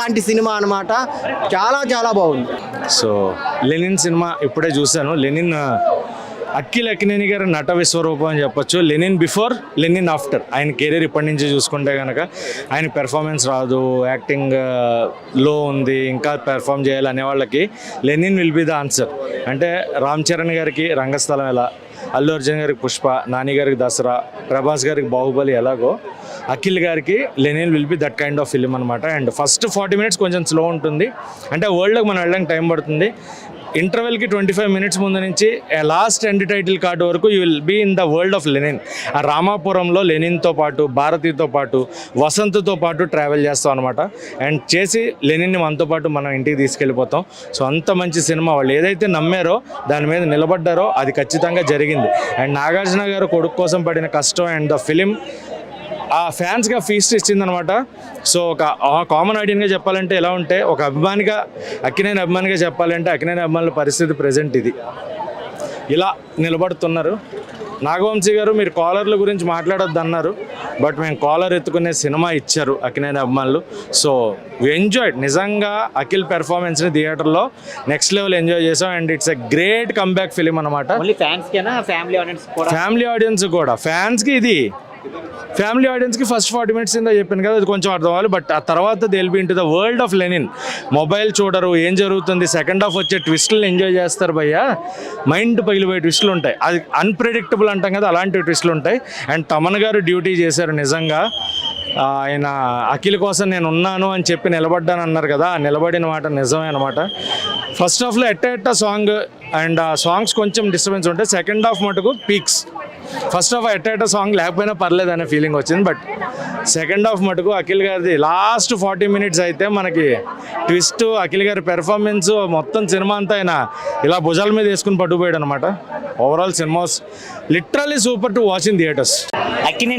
లాంటి సినిమా అనమాట. చాలా చాలా బాగుంది. సో లెనిన్ సినిమా ఇప్పుడే చూశాను. లెనిన్ అఖిల్ అక్కినేని గారి నట విశ్వరూపం అని చెప్పొచ్చు. Lenin before, Lenin after. ఆయన కెరీర్ ఇప్పటి నుంచి చూసుకుంటే కనుక ఆయన పెర్ఫార్మెన్స్ రాదు, యాక్టింగ్ లో ఉంది, ఇంకా పెర్ఫామ్ చేయాలి అనే వాళ్ళకి Lenin will be the answer. అంటే రామ్ చరణ్ గారికి రంగస్థలం ఎలా, అల్లు అర్జున్ గారికి పుష్ప, నాని గారికి దసరా, ప్రభాస్ గారికి బాహుబలి ఎలాగో అఖిల్ గారికి Lenin will be that kind of film అనమాట. అండ్ ఫస్ట్ 40 minutes కొంచెం స్లో ఉంటుంది. అంటే వరల్డ్లోకి మనం వెళ్ళడానికి టైం పడుతుంది. ఇంటర్వెల్కి 25 minutes ముందు నుంచి లాస్ట్ ఎండ్ టైటిల్ కార్డు వరకు you will be in the world of Lenin. ఆ రామాపురంలో లెనిన్తో పాటు, భారతితో పాటు, వసంత్తో పాటు ట్రావెల్ చేస్తాం అనమాట. అండ్ చేసి లెనిన్ని మనతో పాటు మనం ఇంటికి తీసుకెళ్ళిపోతాం. సో అంత మంచి సినిమా. వాళ్ళు ఏదైతే నమ్మారో దాని మీద నిలబడ్డారో అది ఖచ్చితంగా జరిగింది. అండ్ నాగార్జున గారు కొడుకు కోసం పడిన కష్టం అండ్ ద ఫిలిం ఆ ఫ్యాన్స్గా ఫీస్ట్ ఇచ్చిందనమాట. సో ఒక కామన్ ఆడియన్గా చెప్పాలంటే ఎలా ఉంటే, ఒక అభిమానిగా, అక్కినేని అభిమానిగా చెప్పాలంటే అక్కినేని అభిమానుల పరిస్థితి ప్రజెంట్ ఇది. ఇలా నిలబడుతున్నారు. నాగవంశీ గారు మీరు కాలర్ల గురించి మాట్లాడొద్దు అన్నారు, బట్ మేము కాలర్ ఎత్తుకునే సినిమా ఇచ్చారు అక్కినేని అభిమానులు. So enjoyed. నిజంగా అఖిల్ పెర్ఫార్మెన్స్ని థియేటర్లో నెక్స్ట్ లెవెల్ ఎంజాయ్ చేసాం. And it's a great comeback film అనమాట. ఫ్యామిలీ ఆడియన్స్ కూడా. ఫ్యాన్స్కి ఇది, ఫ్యామిలీ ఆడియన్స్కి ఫస్ట్ 40 minutes కింద చెప్పాను కదా, అది కొంచెం అర్థం అవ్వాలి. బట్ ఆ తర్వాత they will be into the world of Lenin. Mobile చూడరు, ఏం జరుగుతుంది, సెకండ్ హాఫ్ వచ్చే ట్విస్టులను ఎంజాయ్ చేస్తారు భయ్యా. మైండ్ పగిలిపోయే ట్విస్టులు ఉంటాయి. అది అన్ప్రెడిక్టబుల్ అంటాం కదా, అలాంటి ట్విస్టులు ఉంటాయి. అండ్ తమన్ గారు డ్యూటీ చేశారు నిజంగా. ఆయన అఖిల్ కోసం నేను ఉన్నాను అని చెప్పి నిలబడ్డాను అన్నారు కదా, నిలబడిన మాట నిజమే అనమాట. ఫస్ట్ హాఫ్లో ఎట్ట సాంగ్ అండ్ ఆ సాంగ్స్ కొంచెం డిస్టర్బెన్స్ ఉంటాయి. సెకండ్ హాఫ్ మటుకు పీక్స్. ఫస్ట్ హాఫ్ ఎట్ట సాంగ్ లేకపోయినా పర్లేదు అనే ఫీలింగ్ వచ్చింది. బట్ సెకండ్ హాఫ్ మటుకు అఖిల్ గారిది లాస్ట్ 40 minutes అయితే మనకి ట్విస్ట్, అఖిల్ గారి పెర్ఫార్మెన్స్, మొత్తం సినిమా అంతా ఆయన ఇలా భుజాల మీద వేసుకుని పట్టుకుపోయాడు అనమాట. Overall cinema literally super to watch in theatres.